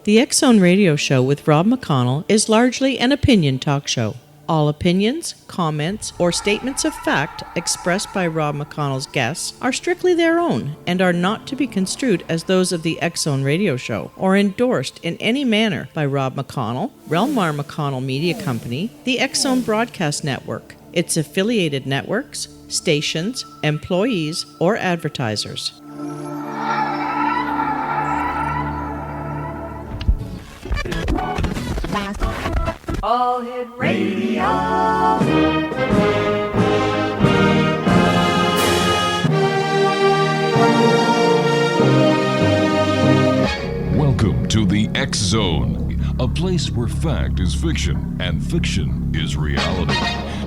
The X Zone Radio Show with Rob McConnell is largely an opinion talk show. All opinions, comments, or statements of fact expressed by Rob McConnell's guests are strictly their own and are not to be construed as those of the X Zone Radio Show or endorsed in any manner by Rob McConnell, Relmar McConnell Media Company, the X Zone Broadcast Network, its affiliated networks, stations, employees, or advertisers. All Hit Radio. Welcome to the X Zone, a place where fact is fiction and fiction is reality.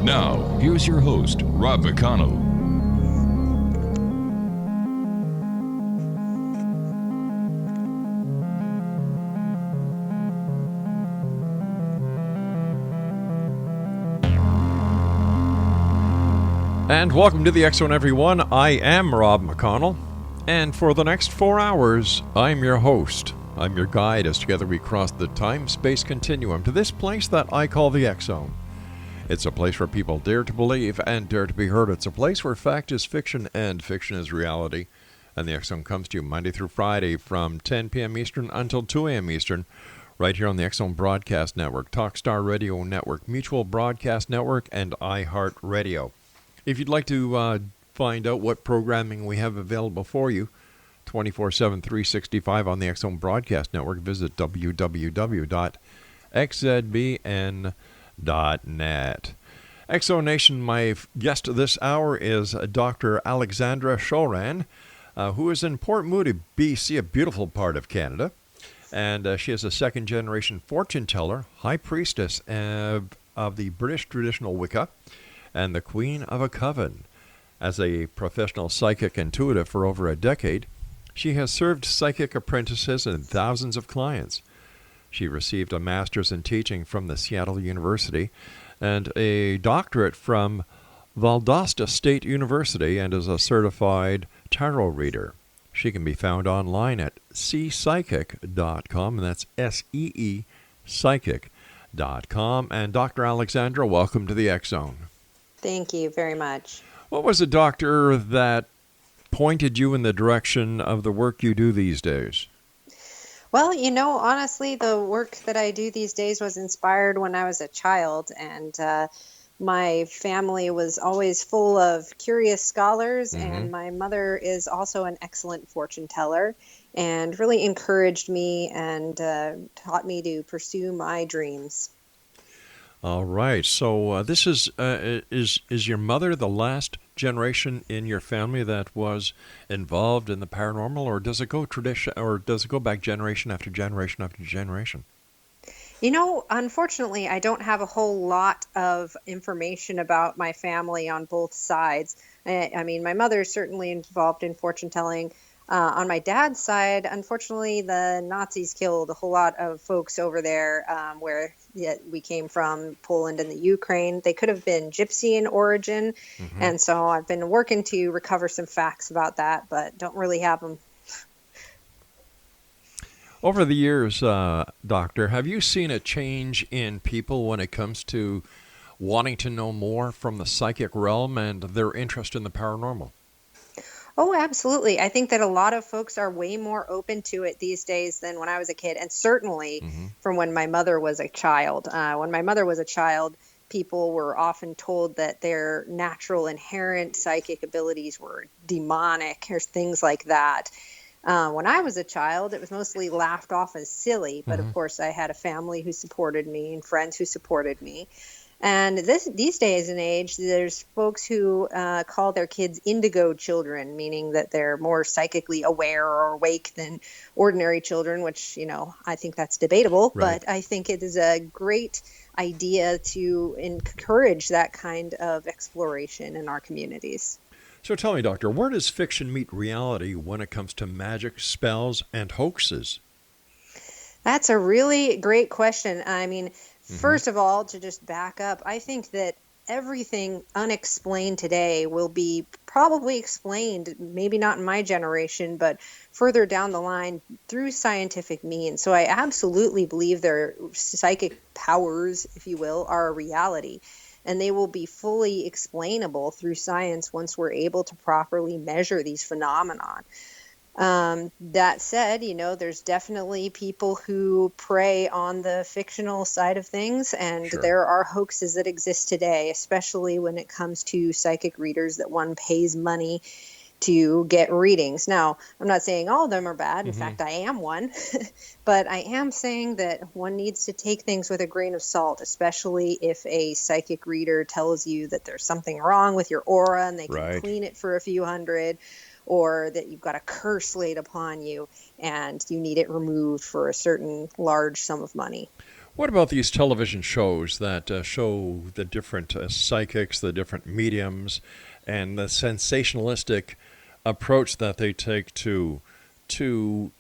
Now, here's your host, Rob McConnell. And welcome to the X Zone, everyone. I am Rob McConnell, and for the next 4 hours, I'm your host. I'm your guide as together we cross the time-space continuum to this place that I call the X Zone. It's a place where people dare to believe and dare to be heard. It's a place where fact is fiction and fiction is reality. And the X Zone comes to you Monday through Friday from 10 p.m. Eastern until 2 a.m. Eastern, right here on the X Zone Broadcast Network, Talkstar Radio Network, Mutual Broadcast Network, and iHeartRadio. If you'd like to find out what programming we have available for you 24/7, 365 on the X Zone Broadcast Network, visit www.xzbn.net. X Zone Nation, my guest this hour is Dr. Alexandra Chauron, who is in Port Moody, BC, a beautiful part of Canada. And she is a second-generation fortune teller, high priestess of the British traditional Wicca, and the Queen of a Coven. As a professional psychic intuitive for over a decade, she has served psychic apprentices and thousands of clients. She received a master's in teaching from the Seattle University and a doctorate from Valdosta State University and is a certified tarot reader. She can be found online at seepsychic.com, and that's S-E-E psychic.com. And Dr. Alexandra, welcome to the X Zone. Thank you very much. What was the doctor that pointed you in the direction of the work you do these days? Well, honestly, the work that I do these days was inspired when I was a child, and my family was always full of curious scholars, and my mother is also an excellent fortune teller and really encouraged me and taught me to pursue my dreams. All right. So this is your mother the last generation in your family that was involved in the paranormal, or does it go back generation after generation after generation? Unfortunately, I don't have a whole lot of information about my family on both sides. I mean, my mother is certainly involved in fortune telling. On my dad's side, unfortunately, the Nazis killed a whole lot of folks over there where we came from, Poland and the Ukraine. They could have been gypsy in origin. And so I've been working to recover some facts about that, but don't really have them. Over the years, Doctor, have you seen a change in people when it comes to wanting to know more from the psychic realm and their interest in the paranormal? Oh, absolutely. I think that a lot of folks are way more open to it these days than when I was a kid, and certainly from when my mother was a child. When my mother was a child, people were often told that their natural inherent psychic abilities were demonic or things like that. When I was a child, it was mostly laughed off as silly, but of course I had a family who supported me and friends who supported me. And these days and age, there's folks who call their kids indigo children, meaning that they're more psychically aware or awake than ordinary children, which, I think that's debatable. Right. But I think it is a great idea to encourage that kind of exploration in our communities. So tell me, Doctor, where does fiction meet reality when it comes to magic, spells, and hoaxes? That's a really great question. I mean, first of all, to just back up, I think that everything unexplained today will be probably explained, maybe not in my generation, but further down the line through scientific means. So I absolutely believe their psychic powers, if you will, are a reality. And they will be fully explainable through science once we're able to properly measure these phenomena. That said, there's definitely people who prey on the fictional side of things, and Sure. there are hoaxes that exist today, especially when it comes to psychic readers that one pays money to get readings. Now, I'm not saying all of them are bad. In fact, I am one. But I am saying that one needs to take things with a grain of salt, especially if a psychic reader tells you that there's something wrong with your aura and they can Right. clean it for a few hundred, or that you've got a curse laid upon you and you need it removed for a certain large sum of money. What about these television shows that show the different psychics, the different mediums, and the sensationalistic approach that they take to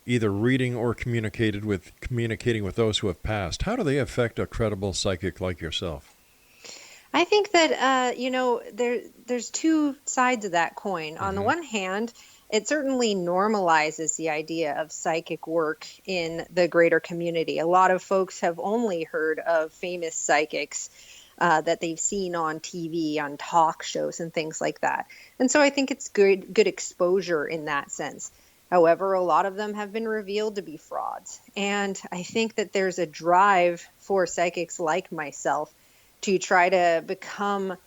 either reading or communicating with those who have passed? How do they affect a credible psychic like yourself? I think that, there's two sides of that coin. On the one hand, it certainly normalizes the idea of psychic work in the greater community. A lot of folks have only heard of famous psychics that they've seen on TV, on talk shows and things like that. And so I think it's good exposure in that sense. However, a lot of them have been revealed to be frauds. And I think that there's a drive for psychics like myself to try to become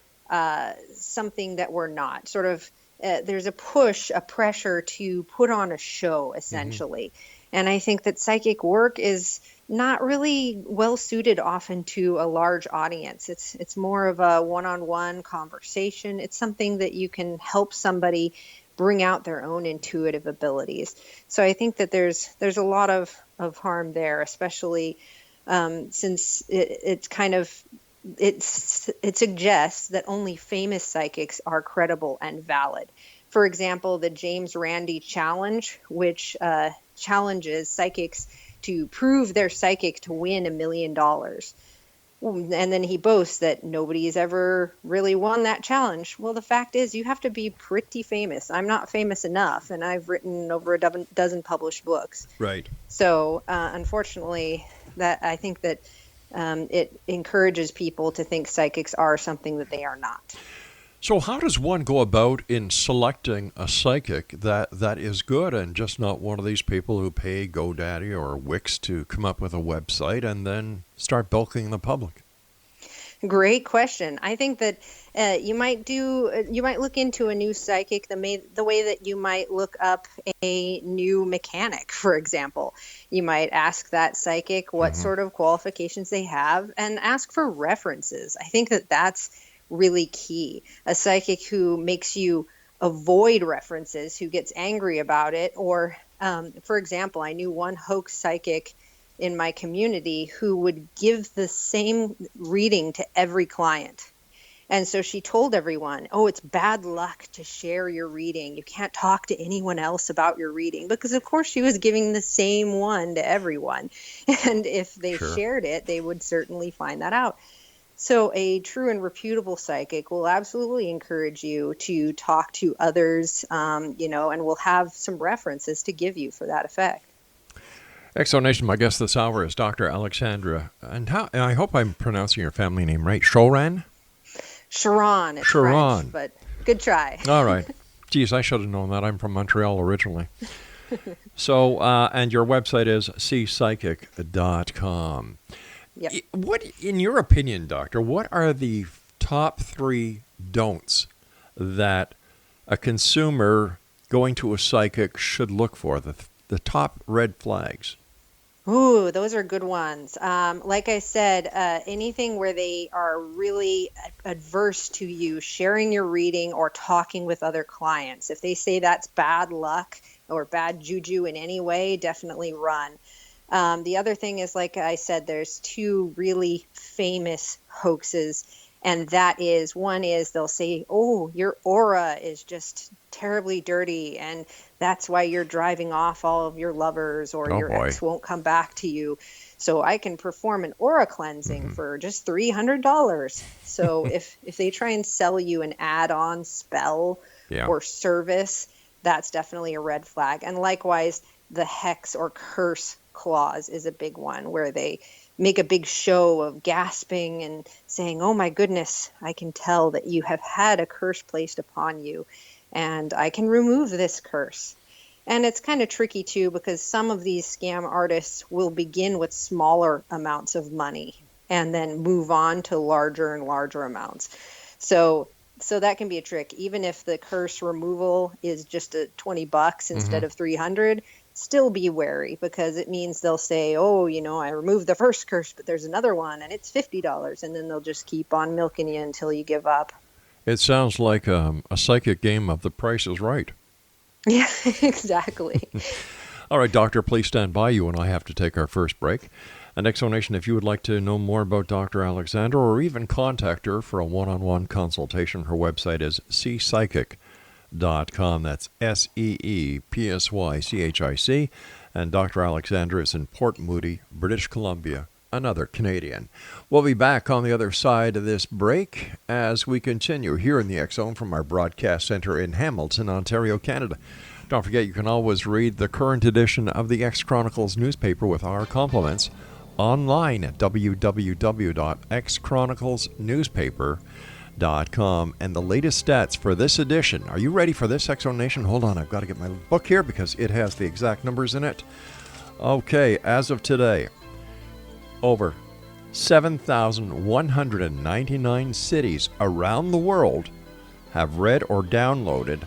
something that we're not. Sort of, there's a pressure to put on a show, essentially. And I think that psychic work is not really well suited often to a large audience. It's more of a one-on-one conversation. It's something that you can help somebody bring out their own intuitive abilities. So I think that there's a lot of harm there, especially since it suggests that only famous psychics are credible and valid. For example, the James Randi Challenge, which challenges psychics to prove they're psychic to win $1 million. And then he boasts that nobody's ever really won that challenge. Well, the fact is you have to be pretty famous. I'm not famous enough, and I've written over a dozen published books. Right. So unfortunately, I think that it encourages people to think psychics are something that they are not. So how does one go about in selecting a psychic that is good and just not one of these people who pay GoDaddy or Wix to come up with a website and then start bilking the public? Great question. I think that you might look into a new psychic the way that you might look up a new mechanic, for example. You might ask that psychic what sort of qualifications they have and ask for references. I think that that's really key. A psychic who makes you avoid references, who gets angry about it, or for example, I knew one hoax psychic in my community who would give the same reading to every client. And so she told everyone, oh, it's bad luck to share your reading. You can't talk to anyone else about your reading, because of course she was giving the same one to everyone. And if they shared it, they would certainly find that out. So a true and reputable psychic will absolutely encourage you to talk to others, and will have some references to give you for that effect. Exonation, my guest this hour is Dr. Alexandra, and I hope I'm pronouncing your family name right. Chauron? Chauron. It's Chauron. French, but good try. All right. Geez, I should have known that. I'm from Montreal originally. So, and your website is cpsychic.com. Yep. What, in your opinion, Doctor, what are the top 3 don'ts that a consumer going to a psychic should look for, the top red flags? Ooh, those are good ones. Like I said, anything where they are really adverse to you sharing your reading or talking with other clients. If they say that's bad luck or bad juju in any way, definitely run. The other thing is, like I said, there's 2 really famous hoaxes. And that is, one is they'll say, oh, your aura is just terribly dirty, and that's why you're driving off all of your lovers, or your ex won't come back to you. So I can perform an aura cleansing for just $300. So if they try and sell you an add-on spell or service, that's definitely a red flag. And likewise, the hex or curse clause is a big one, where they make a big show of gasping and saying, oh my goodness, I can tell that you have had a curse placed upon you, and I can remove this curse. And it's kind of tricky too, because some of these scam artists will begin with smaller amounts of money and then move on to larger and larger amounts. So that can be a trick. Even if the curse removal is just a $20 instead of $300, still be wary, because it means they'll say, oh, I removed the first curse, but there's another one and it's $50. And then they'll just keep on milking you until you give up. It sounds like a psychic game of The Price is Right. Yeah, exactly. All right, Doctor, please stand by. You and I have to take our first break. And Exonation, if you would like to know more about Dr. Alexandra, or even contact her for a one-on-one consultation, her website is seepsychic.com. That's SEEPSYCHIC. And Dr. Alexandra is in Port Moody, British Columbia, another Canadian. We'll be back on the other side of this break as we continue here in the X-Zone from our broadcast center in Hamilton, Ontario, Canada. Don't forget, you can always read the current edition of the X-Chronicles newspaper with our compliments online at www.xchroniclesnewspaper.com. And the latest stats for this edition. Are you ready for this, X-Zone Nation? Hold on, I've got to get my book here because it has the exact numbers in it. Okay, as of today, over 7,199 cities around the world have read or downloaded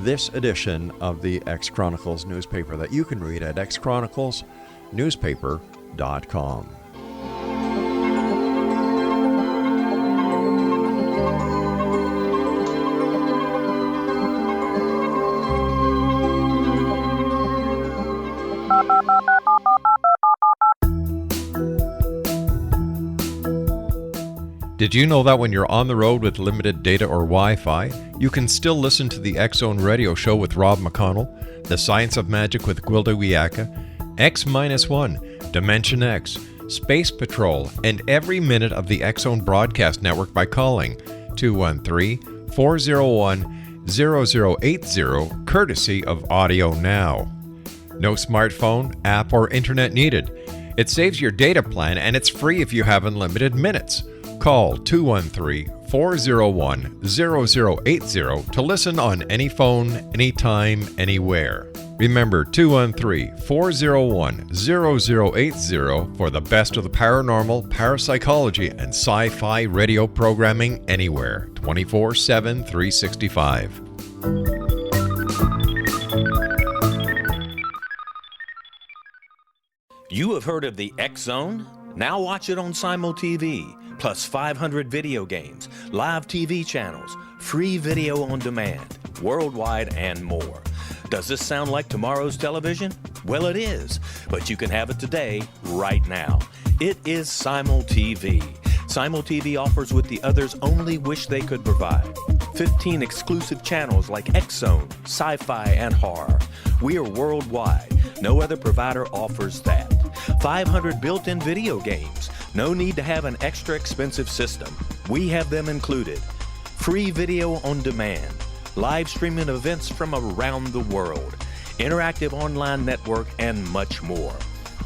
this edition of the X-Chronicles newspaper that you can read at xchroniclesnewspaper.com. Did you know that when you're on the road with limited data or Wi-Fi, you can still listen to the X-Zone radio show with Rob McConnell, The Science of Magic with Gwilda Wiyaka, X-1, Dimension X, Space Patrol, and every minute of the X-Zone broadcast network by calling 213-401-0080, courtesy of Audio Now. No smartphone, app, or internet needed. It saves your data plan, and it's free if you have unlimited minutes. Call 213-401-0080 to listen on any phone, anytime, anywhere. Remember, 213-401-0080 for the best of the paranormal, parapsychology, and sci-fi radio programming anywhere, 24/7, 365. You have heard of the X-Zone? Now watch it on Simul TV. Plus 500 video games, live TV channels, free video on demand, worldwide, and more. Does this sound like tomorrow's television? Well, it is, but you can have it today, right now. It is Simul TV. Simul TV offers what the others only wish they could provide. 15 exclusive channels like X-Zone, sci-fi, and horror. We are worldwide. No other provider offers that. 500 built-in video games. No need to have an extra expensive system. We have them included. Free video on demand. Live streaming events from around the world. Interactive online network, and much more.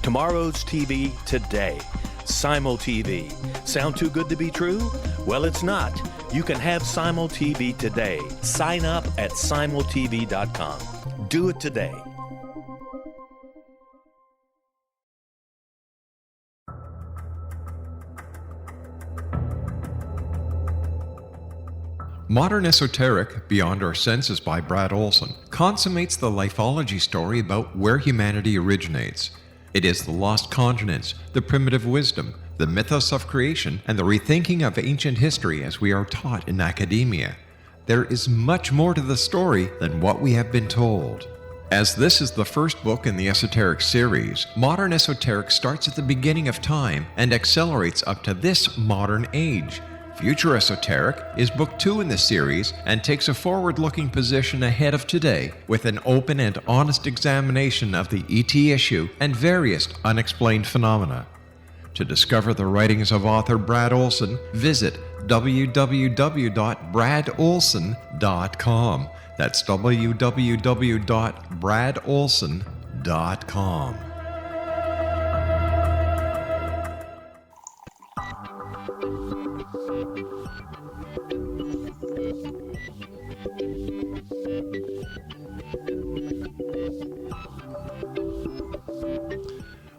Tomorrow's TV today. Simul TV. Sound too good to be true? Well, it's not. You can have Simul TV today. Sign up at simultv.com. Do it today. Modern Esoteric, Beyond Our Senses by Brad Olson, consummates the lifeology story about where humanity originates. It is the lost continents, the primitive wisdom, the mythos of creation, and the rethinking of ancient history as we are taught in academia. There is much more to the story than what we have been told. As this is the first book in the Esoteric series, Modern Esoteric starts at the beginning of time and accelerates up to this modern age. Future Esoteric is book 2 in the series and takes a forward-looking position ahead of today with an open and honest examination of the ET issue and various unexplained phenomena. To discover the writings of author Brad Olson, visit www.bradolson.com. That's www.bradolson.com.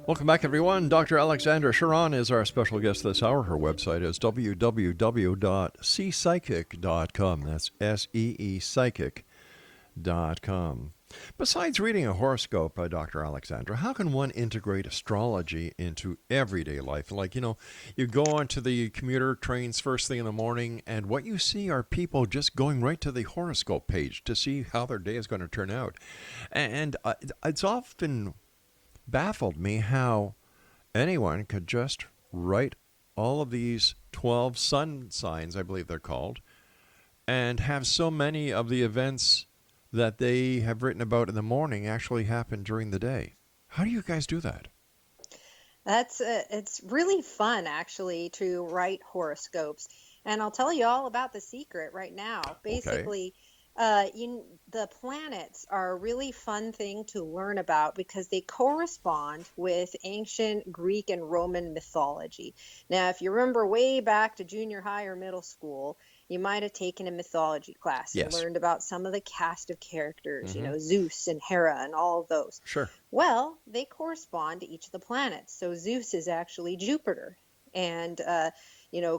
Welcome back, everyone. Dr. Alexandra Chauron is our special guest this hour. Her website is www.seepsychic.com. That's S-E-E psychic.com. Besides reading a horoscope, Dr. Alexandra, how can one integrate astrology into everyday life? Like, you go onto the commuter trains first thing in the morning, and what you see are people just going right to the horoscope page to see how their day is going to turn out. And it's often baffled me how anyone could just write all of these 12 sun signs, I believe they're called, and have so many of the events that they have written about in the morning actually happen during the day. How do you guys do that? It's really fun, actually, to write horoscopes. And I'll tell you all about the secret right now. Basically, the planets are a really fun thing to learn about because they correspond with ancient Greek and Roman mythology. Now, if you remember way back to junior high or middle school, you might have taken a mythology class and learned about some of the cast of characters, Zeus and Hera and all of those. Sure. Well, they correspond to each of the planets. So Zeus is actually Jupiter, and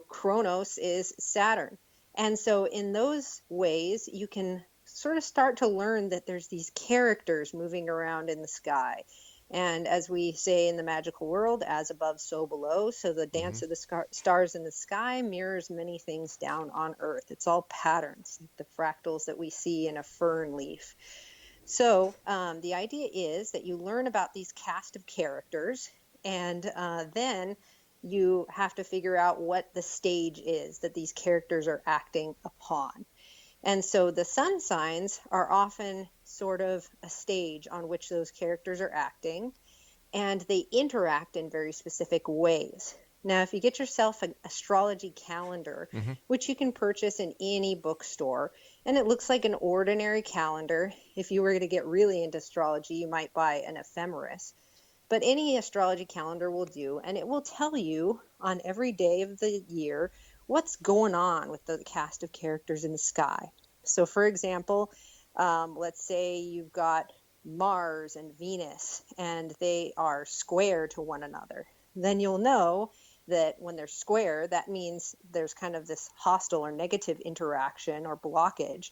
Kronos is Saturn. And so in those ways, you can sort of start to learn that there's these characters moving around in the sky. And as we say in the magical world, as above, so below. So the dance of the stars in the sky mirrors many things down on Earth. It's all patterns, like the fractals that we see in a fern leaf. So the idea is that you learn about these cast of characters, and then you have to figure out what the stage is that these characters are acting upon. And so the sun signs are often sort of a stage on which those characters are acting, and they interact in very specific ways. Now, if you get yourself an astrology calendar, which you can purchase in any bookstore, and it looks like an ordinary calendar. If you were to get really into astrology, you might buy an ephemeris. But any astrology calendar will do, and it will tell you on every day of the year what's going on with the cast of characters in the sky. So, for example, let's say you've got Mars and Venus, and they are square to one another. Then you'll know that when they're square, that means there's kind of this hostile or negative interaction or blockage.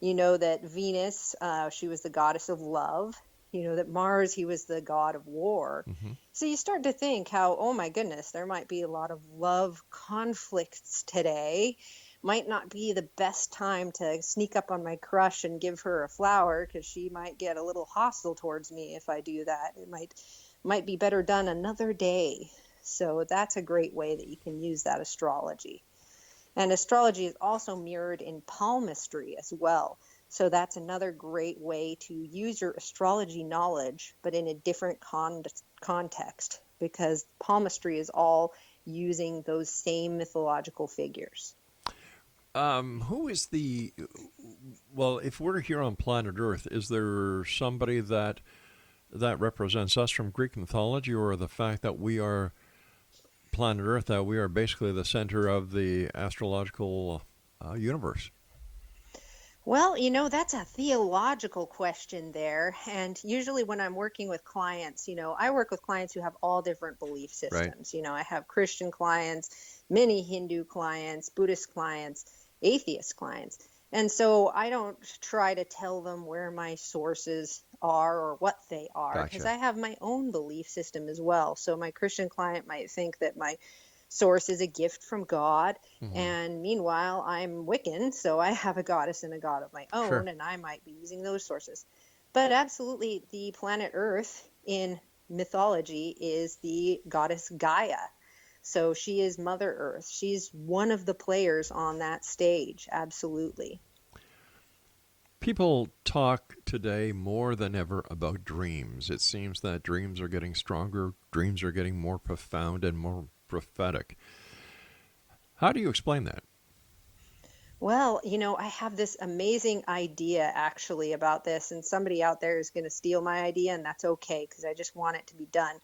You know that Venus, she was the goddess of love. You know that Mars, he was the god of war. So you start to think how, oh my goodness, there might be a lot of love conflicts today. Might not be the best time to sneak up on my crush and give her a flower because she might get a little hostile towards me if I do that. It might be better done another day. So that's a great way that you can use that astrology. And astrology is also mirrored in palmistry as well. So that's another great way to use your astrology knowledge, but in a different context, because palmistry is all using those same mythological figures. Who is if we're here on planet Earth, is there somebody that represents us from Greek mythology, or the fact that we are planet Earth, that we are basically the center of the astrological universe? Well, that's a theological question there. And usually when I'm working with clients, I work with clients who have all different belief systems. Right. I have Christian clients, many Hindu clients, Buddhist clients, atheist clients. And so I don't try to tell them where my sources are or what they are, because I have my own belief system as well. So my Christian client might think that my source is a gift from God. And meanwhile, I'm Wiccan, so I have a goddess and a god of my own, and I might be using those sources. But absolutely, the planet Earth in mythology is the goddess Gaia. So she is Mother Earth. She's one of the players on that stage. Absolutely. People talk today more than ever about dreams. It seems that dreams are getting stronger, dreams are getting more profound and more prophetic. How do you explain that? Well, I have this amazing idea actually about this, and somebody out there is going to steal my idea, and that's okay because I just want it to be done,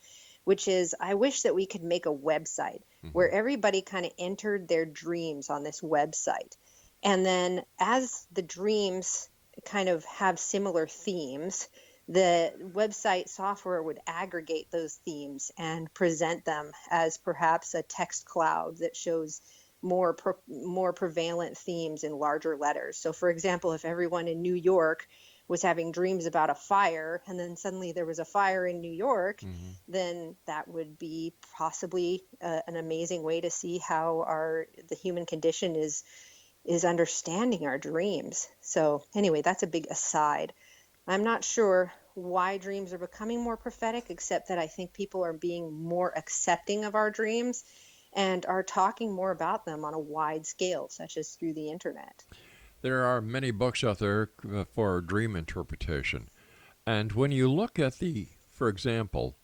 which is I wish that we could make a website where everybody kind of entered their dreams on this website. And then as the dreams kind of have similar themes, the website software would aggregate those themes and present them as perhaps a text cloud that shows more prevalent themes in larger letters. So for example, if everyone in New York was having dreams about a fire and then suddenly there was a fire in New York, then that would be possibly an amazing way to see how the human condition is understanding our dreams. So anyway, that's a big aside. I'm not sure why dreams are becoming more prophetic, except that I think people are being more accepting of our dreams and are talking more about them on a wide scale, such as through the internet. There are many books out there for dream interpretation. And when you look at for example,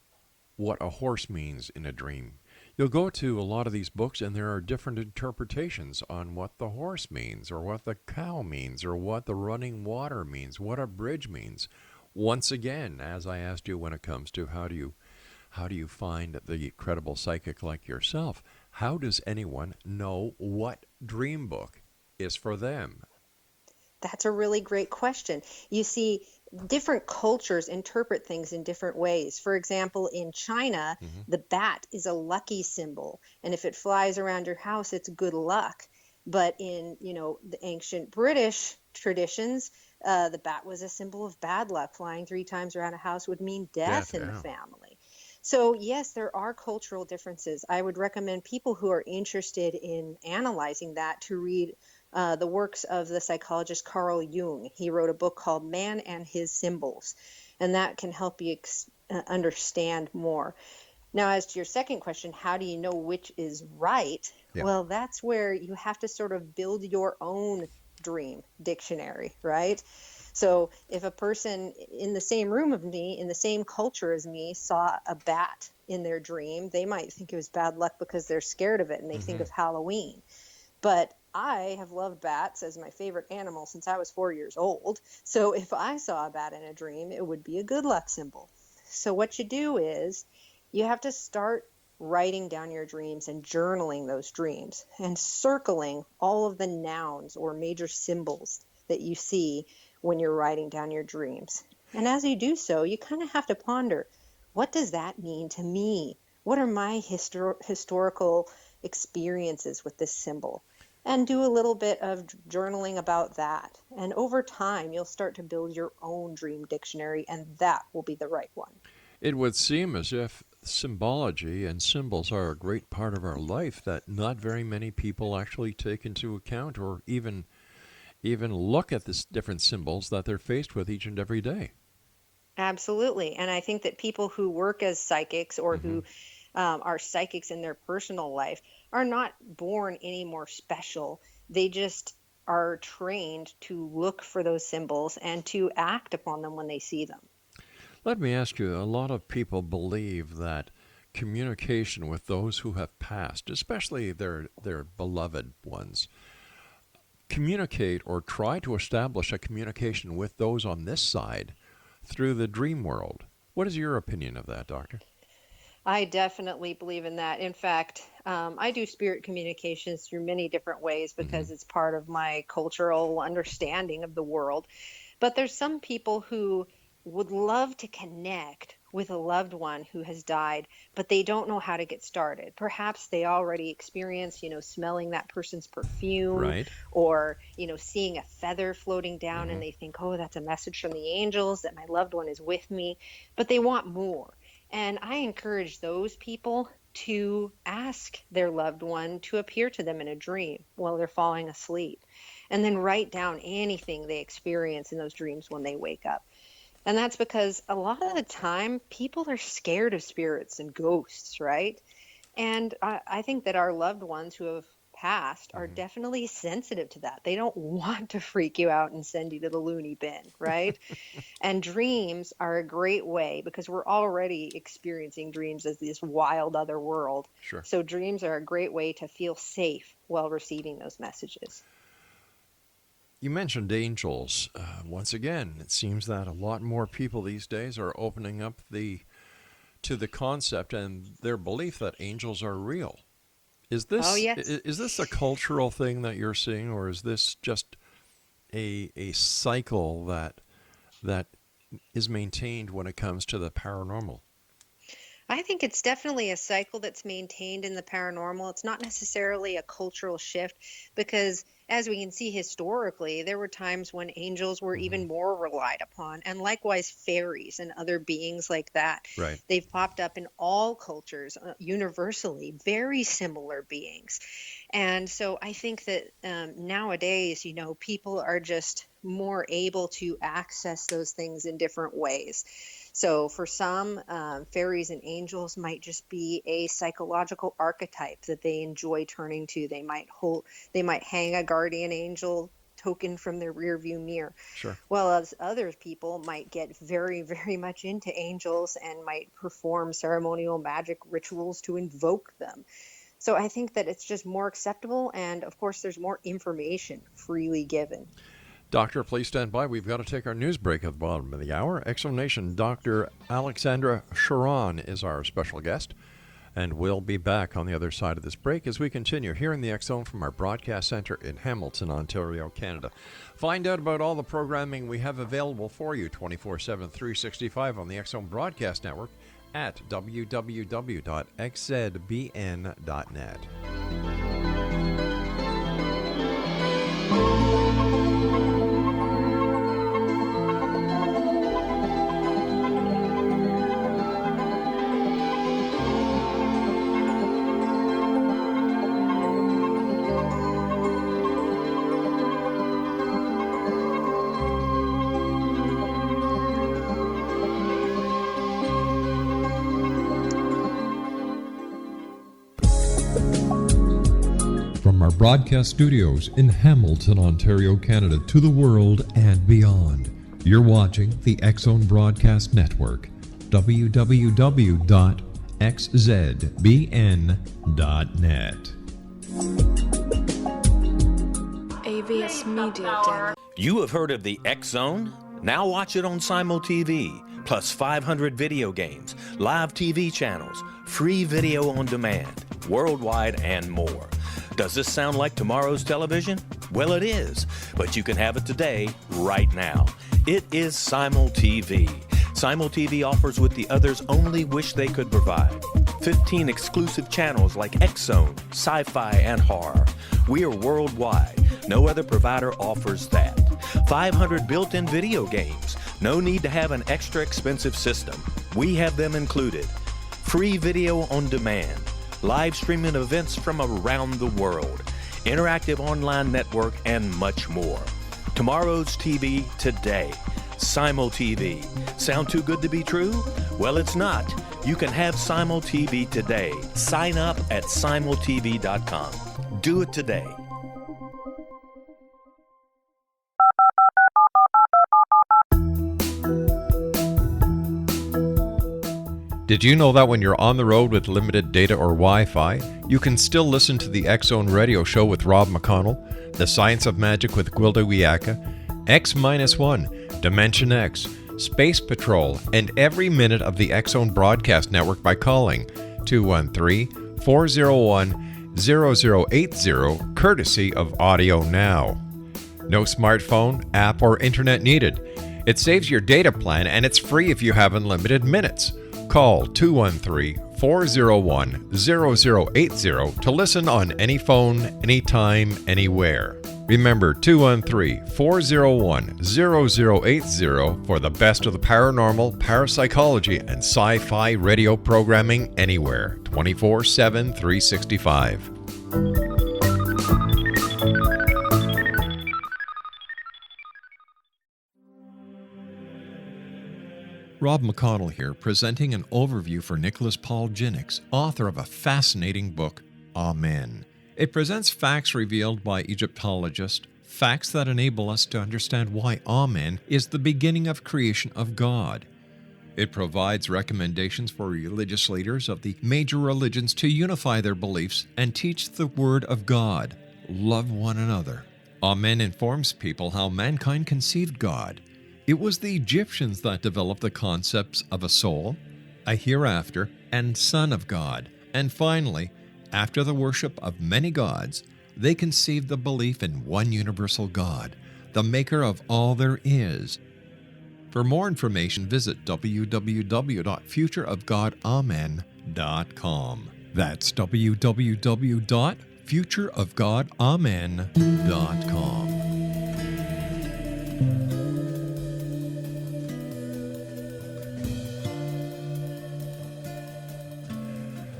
what a horse means in a dream, you'll go to a lot of these books and there are different interpretations on what the horse means or what the cow means or what the running water means, what a bridge means. Once again, as I asked you when it comes to how do you find the credible psychic like yourself, how does anyone know what dream book is for them? That's a really great question. You see, different cultures interpret things in different ways. For example, in China, the bat is a lucky symbol, and if it flies around your house, it's good luck. But in, the ancient British traditions, the bat was a symbol of bad luck. Flying 3 times around a house would mean death in the family. So yes, there are cultural differences. I would recommend people who are interested in analyzing that to read the works of the psychologist Carl Jung. He wrote a book called Man and His Symbols, and that can help you understand more. Now, as to your second question, how do you know which is right? Yeah. Well, that's where you have to sort of build your own dream dictionary, right? So if a person in the same room of me, in the same culture as me, saw a bat in their dream, they might think it was bad luck because they're scared of it and they think of Halloween. But I have loved bats as my favorite animal since I was 4 years old. So if I saw a bat in a dream, it would be a good luck symbol. So what you do is you have to start writing down your dreams and journaling those dreams and circling all of the nouns or major symbols that you see when you're writing down your dreams. And as you do so, you kind of have to ponder, what does that mean to me? What are my historical experiences with this symbol? And do a little bit of journaling about that. And over time, you'll start to build your own dream dictionary, and that will be the right one. It would seem as if symbology and symbols are a great part of our life that not very many people actually take into account or even look at the different symbols that they're faced with each and every day. Absolutely. And I think that people who work as psychics or who are psychics in their personal life are not born any more special. They just are trained to look for those symbols and to act upon them when they see them. Let me ask you, a lot of people believe that communication with those who have passed, especially their beloved ones, communicate or try to establish a communication with those on this side through the dream world. What is your opinion of that, Doctor? I definitely believe in that. In fact, I do spirit communications through many different ways because it's part of my cultural understanding of the world. But there's some people who would love to connect with a loved one who has died, but they don't know how to get started. Perhaps they already experience, smelling that person's perfume, right, or, seeing a feather floating down and they think, oh, that's a message from the angels that my loved one is with me, but they want more. And I encourage those people to ask their loved one to appear to them in a dream while they're falling asleep, and then write down anything they experience in those dreams when they wake up. And that's because a lot of the time people are scared of spirits and ghosts, right? And I think that our loved ones who have passed are Mm-hmm. definitely sensitive to that. They don't want to freak you out and send you to the loony bin, right? And dreams are a great way because we're already experiencing dreams as this wild other world. Sure. So dreams are a great way to feel safe while receiving those messages. You mentioned angels. Once again, it seems that a lot more people these days are opening up to the concept and their belief that angels are real. Is this yes. is this a cultural thing that you're seeing, or is this just a cycle that is maintained when it comes to the paranormal? I think it's definitely a cycle that's maintained in the paranormal. It's not necessarily a cultural shift because, as we can see historically, there were times when angels were even more relied upon, and likewise fairies and other beings like that. Right. They've popped up in all cultures, universally, very similar beings. And so I think that nowadays, people are just more able to access those things in different ways. So for some, fairies and angels might just be a psychological archetype that they enjoy turning to. They might hang a guardian angel token from their rear view mirror. Sure. Well, as other people might get very, very much into angels and might perform ceremonial magic rituals to invoke them. So I think that it's just more acceptable, and of course there's more information freely given. Doctor, please stand by. We've got to take our news break at the bottom of the hour. Exonation Dr. Alexandra Chauron is our special guest, and we'll be back on the other side of this break as we continue here in the X-Zone from our broadcast center in Hamilton, Ontario, Canada. Find out about all the programming we have available for you 24/7, 365 on the X-Zone Broadcast Network at www.xzbn.net. From our broadcast studios in Hamilton, Ontario, Canada, to the world and beyond, you're watching the X-Zone Broadcast Network, www.xzbn.net. AVS Media Demo. You have heard of the X-Zone? Now watch it on Simul TV, plus 500 video games, live TV channels, free video on demand, worldwide, and more. Does this sound like tomorrow's television? Well, it is, but you can have it today, right now. It is Simul TV. Simul TV offers what the others only wish they could provide. 15 exclusive channels like X-Zone, sci-fi, and horror. We are worldwide. No other provider offers that. 500 built-in video games. No need to have an extra expensive system. We have them included. Free video on demand. Live streaming events from around the world, interactive online network, and much more. Tomorrow's TV today. Simul TV. Sound too good to be true? Well, it's not. You can have Simul TV today. Sign up at simultv.com. Do it today. Did you know that when you're on the road with limited data or Wi-Fi, you can still listen to the X-Zone Radio Show with Rob McConnell, The Science of Magic with Gwilda Wiyaka, X-1, Dimension X, Space Patrol, and every minute of the X-Zone Broadcast Network by calling 213-401-0080, courtesy of Audio Now. No smartphone, app, or internet needed. It saves your data plan and it's free if you have unlimited minutes. Call 213-401-0080 to listen on any phone, anytime, anywhere. Remember 213-401-0080 for the best of the paranormal, parapsychology, and sci-fi radio programming anywhere, 24/7, 365. Rob McConnell here, presenting an overview for Nicholas Paul Jennings, author of a fascinating book, Amen. It presents facts revealed by Egyptologists, facts that enable us to understand why Amen is the beginning of creation of God. It provides recommendations for religious leaders of the major religions to unify their beliefs and teach the Word of God. Love one another. Amen informs people how mankind conceived God. It was the Egyptians that developed the concepts of a soul, a hereafter, and Son of God. And finally, after the worship of many gods, they conceived the belief in one universal God, the maker of all there is. For more information, visit www.futureofgodamen.com. That's www.futureofgodamen.com.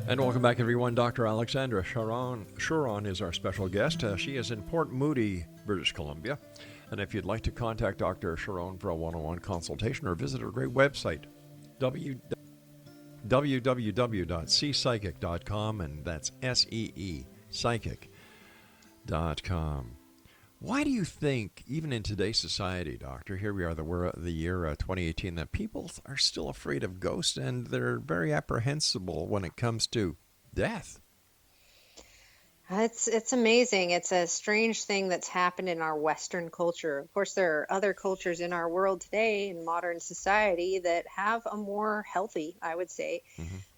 And welcome back, everyone. Dr. Alexandra Chauron is our special guest. She is in Port Moody, British Columbia. And if you'd like to contact Dr. Chauron for a one-on-one consultation or visit her great website, www.seepsychic.com, and that's S-E-E, psychic.com. Why do you think, even in today's society, Doctor, here we are, the year 2018, that people are still afraid of ghosts and they're very apprehensible when it comes to death? It's amazing. It's a strange thing that's happened in our Western culture. Of course, there are other cultures in our world today in modern society that have a more healthy, I would say,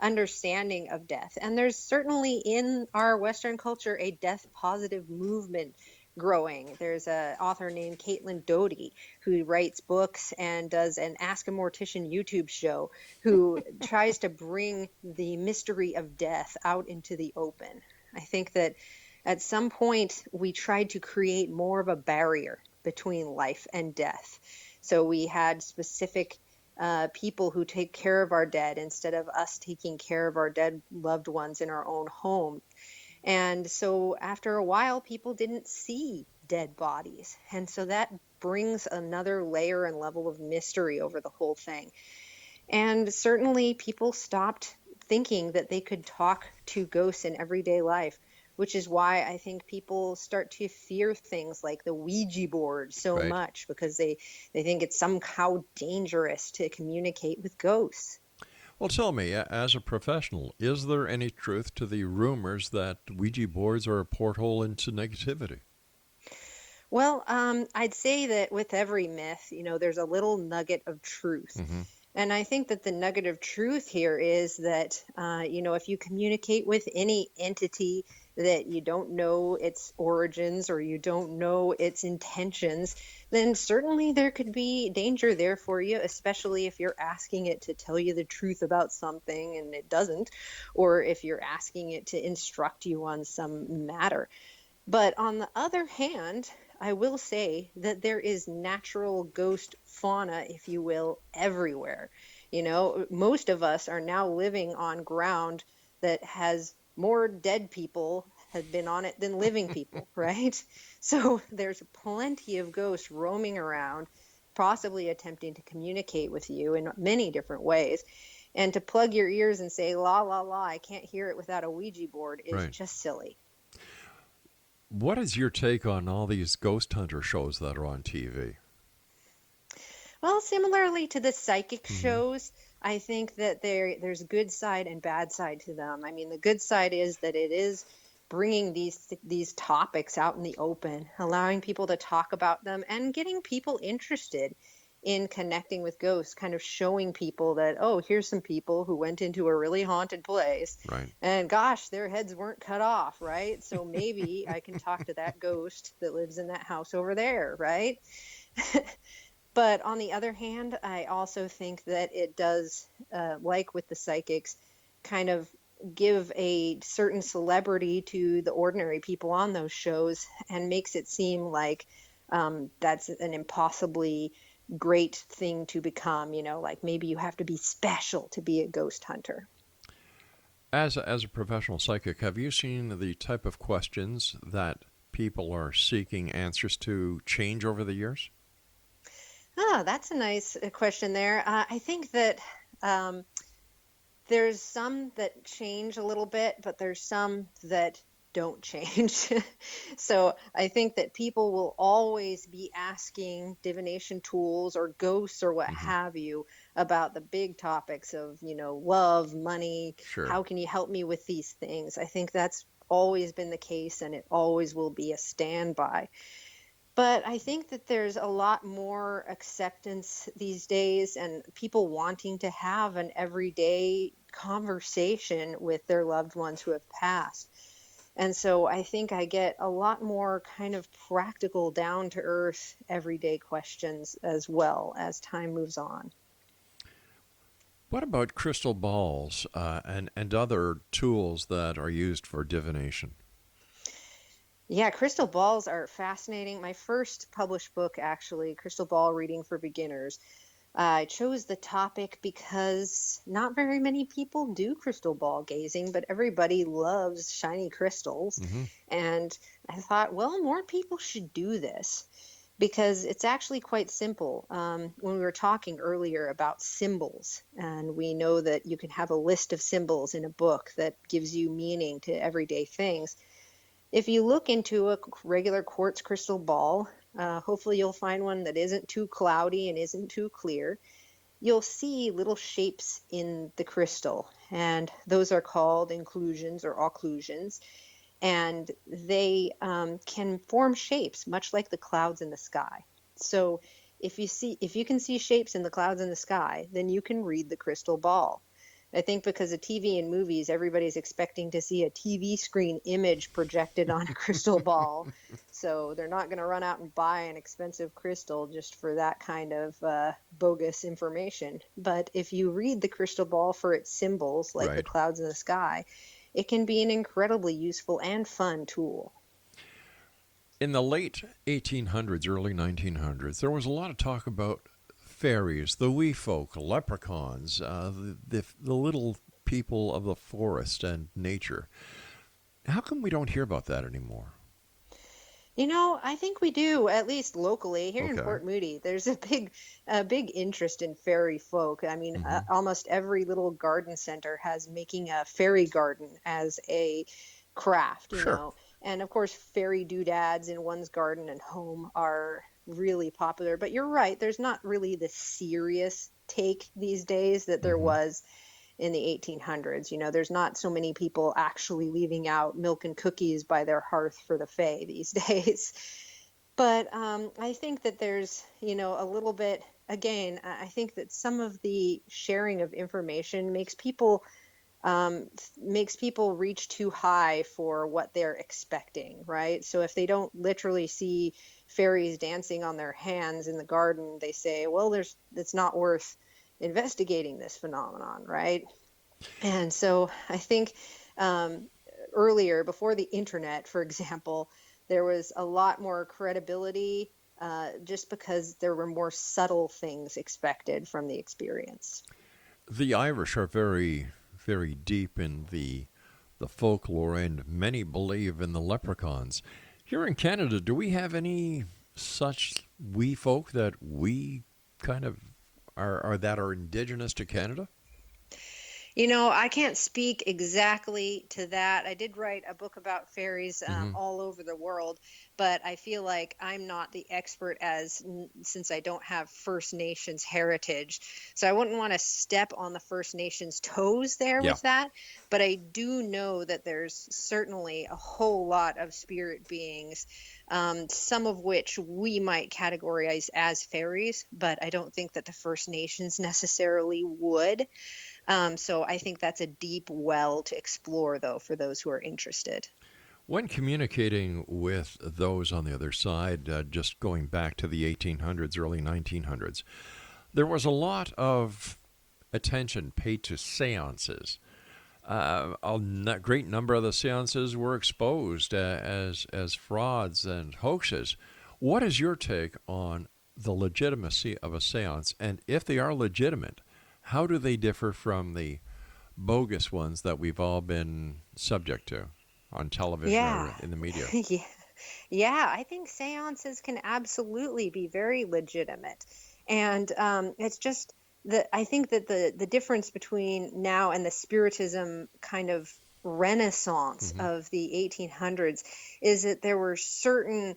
understanding of death. And there's certainly in our Western culture a death positive movement growing. There's an author named Caitlin Doty who writes books and does an Ask a Mortician YouTube show who tries to bring the mystery of death out into the open. I think that at some point we tried to create more of a barrier between life and death. So we had specific people who take care of our dead instead of us taking care of our dead loved ones in our own home. And so after a while, people didn't see dead bodies. And so that brings another layer and level of mystery over the whole thing. And certainly people stopped thinking that they could talk to ghosts in everyday life, which is why I think people start to fear things like the Ouija board so much, because they think it's somehow dangerous to communicate with ghosts. Well, tell me, as a professional, is there any truth to the rumors that Ouija boards are a porthole into negativity? Well, I'd say that with every myth, there's a little nugget of truth. And I think that the nugget of truth here is that, if you communicate with any entity that you don't know its origins or you don't know its intentions, then certainly there could be danger there for you, especially if you're asking it to tell you the truth about something and it doesn't, or if you're asking it to instruct you on some matter. But on the other hand, I will say that there is natural ghost fauna, if you will, everywhere. Most of us are now living on ground that has more dead people have been on it than living people, right? So there's plenty of ghosts roaming around, possibly attempting to communicate with you in many different ways. And to plug your ears and say, la, la, la, I can't hear it without a Ouija board is just silly. What is your take on all these ghost hunter shows that are on TV? Well, similarly to the psychic shows, I think that there's good side and bad side to them. I mean, the good side is that it is bringing these topics out in the open, allowing people to talk about them and getting people interested in connecting with ghosts, kind of showing people that, oh, here's some people who went into a really haunted place. Right. And gosh, their heads weren't cut off, right? So maybe I can talk to that ghost that lives in that house over there, right? But on the other hand, I also think that it does, like with the psychics, kind of give a certain celebrity to the ordinary people on those shows and makes it seem like that's an impossibly great thing to become, like maybe you have to be special to be a ghost hunter. As a professional psychic, have you seen the type of questions that people are seeking answers to change over the years? Oh, that's a nice question there. I think that there's some that change a little bit, but there's some that don't change. So I think that people will always be asking divination tools or ghosts or what have you about the big topics of, love, money. Sure. How can you help me with these things? I think that's always been the case, and it always will be a standby. But I think that there's a lot more acceptance these days and people wanting to have an everyday conversation with their loved ones who have passed. And so I think I get a lot more kind of practical, down to earth, everyday questions as well as time moves on. What about crystal balls and other tools that are used for divination? Yeah, crystal balls are fascinating. My first published book, actually, Crystal Ball Reading for Beginners, I chose the topic because not very many people do crystal ball gazing, but everybody loves shiny crystals. And I thought, well, more people should do this because it's actually quite simple. When we were talking earlier about symbols, and we know that you can have a list of symbols in a book that gives you meaning to everyday things. If you look into a regular quartz crystal ball, hopefully you'll find one that isn't too cloudy and isn't too clear. You'll see little shapes in the crystal, and those are called inclusions or occlusions, and they can form shapes much like the clouds in the sky. So if you can see shapes in the clouds in the sky, then you can read the crystal ball. I think because of TV and movies, everybody's expecting to see a TV screen image projected on a crystal ball. So they're not going to run out and buy an expensive crystal just for that kind of bogus information. But if you read the crystal ball for its symbols, like the clouds in the sky, it can be an incredibly useful and fun tool. In the late 1800s, early 1900s, there was a lot of talk about fairies, the wee folk, leprechauns, the little people of the forest and nature. How come we don't hear about that anymore? I think we do, at least locally. Here in Port Moody, there's a big interest in fairy folk. I mean, almost every little garden center has making a fairy garden as a craft, you know. And of course, fairy doodads in one's garden and home are really popular. But you're right, there's not really the serious take these days that there was in the 1800s. There's not so many people actually leaving out milk and cookies by their hearth for the fae these days. But I think that there's, a little bit, again, I think that some of the sharing of information makes people reach too high for what they're expecting, right? So if they don't literally see fairies dancing on their hands in the garden, they say, well, it's not worth investigating this phenomenon, right? And so I think earlier, before the internet, for example, there was a lot more credibility just because there were more subtle things expected from the experience. The Irish are very, very deep in the folklore, and many believe in the leprechauns. Here in Canada, do we have any such wee folk that we kind of are indigenous to Canada? I can't speak exactly to that. I did write a book about fairies all over the world, but I feel like I'm not the expert since I don't have First Nations heritage. So I wouldn't want to step on the First Nations toes there with that. But I do know that there's certainly a whole lot of spirit beings, some of which we might categorize as fairies, but I don't think that the First Nations necessarily would. So I think that's a deep well to explore, though, for those who are interested. When communicating with those on the other side, just going back to the 1800s, early 1900s, there was a lot of attention paid to seances. A great number of the seances were exposed as frauds and hoaxes. What is your take on the legitimacy of a seance? And if they are legitimate, how do they differ from the bogus ones that we've all been subject to on television or in the media? Yeah, I think seances can absolutely be very legitimate. And it's just that I think that the difference between now and the Spiritism kind of renaissance of the 1800s is that there were certain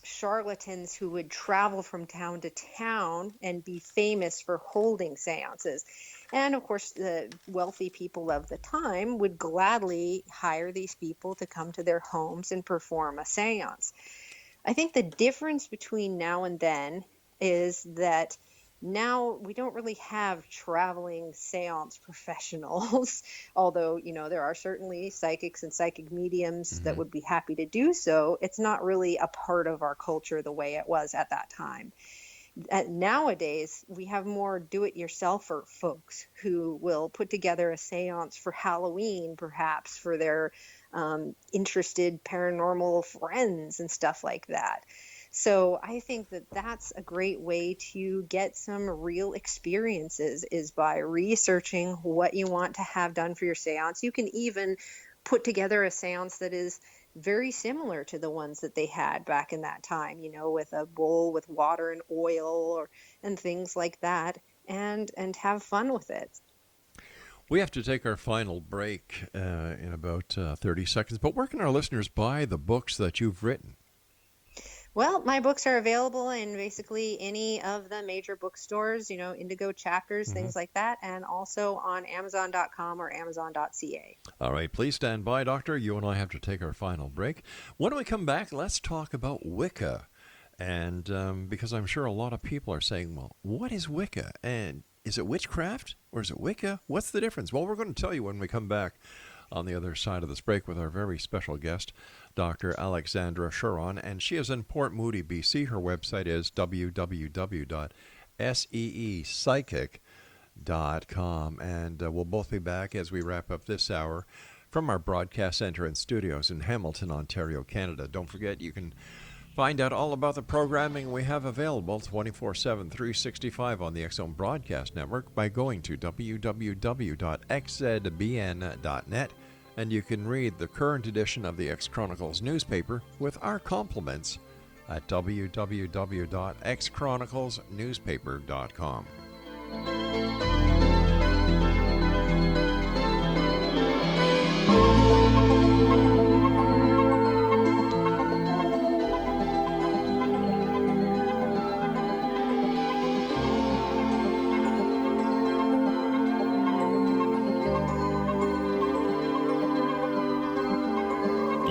charlatans who would travel from town to town and be famous for holding seances. And of course, the wealthy people of the time would gladly hire these people to come to their homes and perform a seance. I think the difference between now and then is that now we don't really have traveling seance professionals, although, you know, there are certainly psychics and psychic mediums that would be happy to do so. It's not really a part of our culture the way it was at that time. Nowadays, we have more do-it-yourselfer folks who will put together a seance for Halloween, perhaps, for their interested paranormal friends and stuff like that. So I think that that's a great way to get some real experiences, is by researching what you want to have done for your seance. You can even put together a seance that is very similar to the ones that they had back in that time, you know, with a bowl with water and oil and things like that, and have fun with it. We have to take our final break in about 30 seconds, but where can our listeners buy the books that you've written? Well, my books are available in basically any of the major bookstores, you know, Indigo Chapters, things like that, and also on Amazon.com or Amazon.ca. All right, please stand by, Doctor. You and I have to take our final break. When we come back, let's talk about Wicca. And because I'm sure a lot of people are saying, well, what is Wicca? And is it witchcraft or is it Wicca? What's the difference? Well, we're going to tell you when we come back on the other side of this break with our very special guest, Dr. Alexandra Chauron, and she is in Port Moody, BC. Her website is www.seepsychic.com, and we'll both be back as we wrap up this hour from our broadcast center and studios in Hamilton, Ontario, Canada. Don't forget, you can find out all about the programming we have available 24/7, 365 on the X Zone Broadcast Network by going to www.xzbn.net, and you can read the current edition of the X Chronicles newspaper with our compliments at www.xchroniclesnewspaper.com.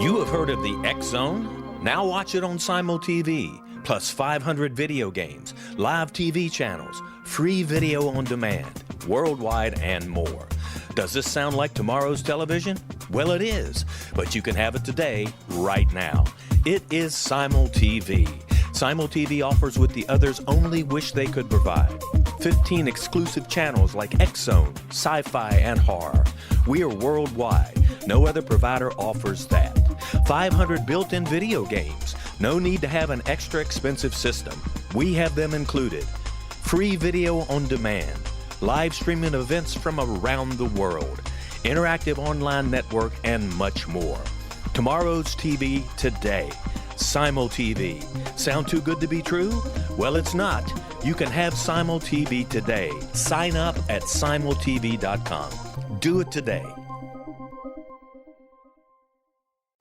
You have heard of the X Zone? Now watch it on Simul TV, plus 500 video games, live TV channels, free video on demand, worldwide, and more. Does this sound like tomorrow's television? Well, it is, but you can have it today, right now. It is Simul TV. Simul TV offers what the others only wish they could provide. 15 exclusive channels like X Zone, sci-fi, and horror. We are worldwide. No other provider offers that. 500 built-in video games. No need to have an extra expensive system. We have them included. Free video on demand. Live streaming events from around the world. Interactive online network, and much more. Tomorrow's TV today. Simul TV. Sound too good to be true? Well, it's not. You can have Simul TV today. Sign up at simultv.com. Do it today.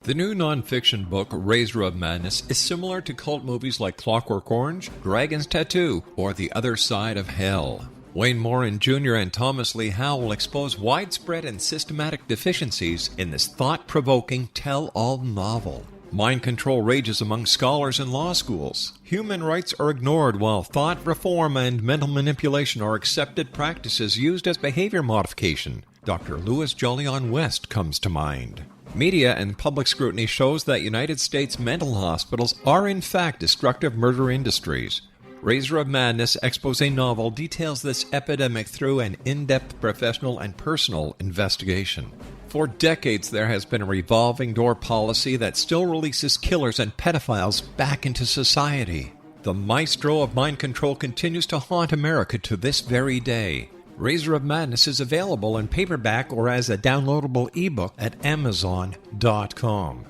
The new nonfiction book, Razor of Madness, is similar to cult movies like Clockwork Orange, Dragon's Tattoo, or The Other Side of Hell. Wayne Morin Jr. and Thomas Lee Howe will expose widespread and systematic deficiencies in this thought-provoking tell-all novel. Mind control rages among scholars in law schools. Human rights are ignored while thought reform and mental manipulation are accepted practices used as behavior modification. Dr. Louis Jolyon West comes to mind. Media and public scrutiny shows that United States mental hospitals are in fact destructive murder industries. Razor of Madness expose novel details this epidemic through an in-depth professional and personal investigation. For decades, there has been a revolving door policy that still releases killers and pedophiles back into society. The maestro of mind control continues to haunt America to this very day. Razor of Madness is available in paperback or as a downloadable ebook at Amazon.com.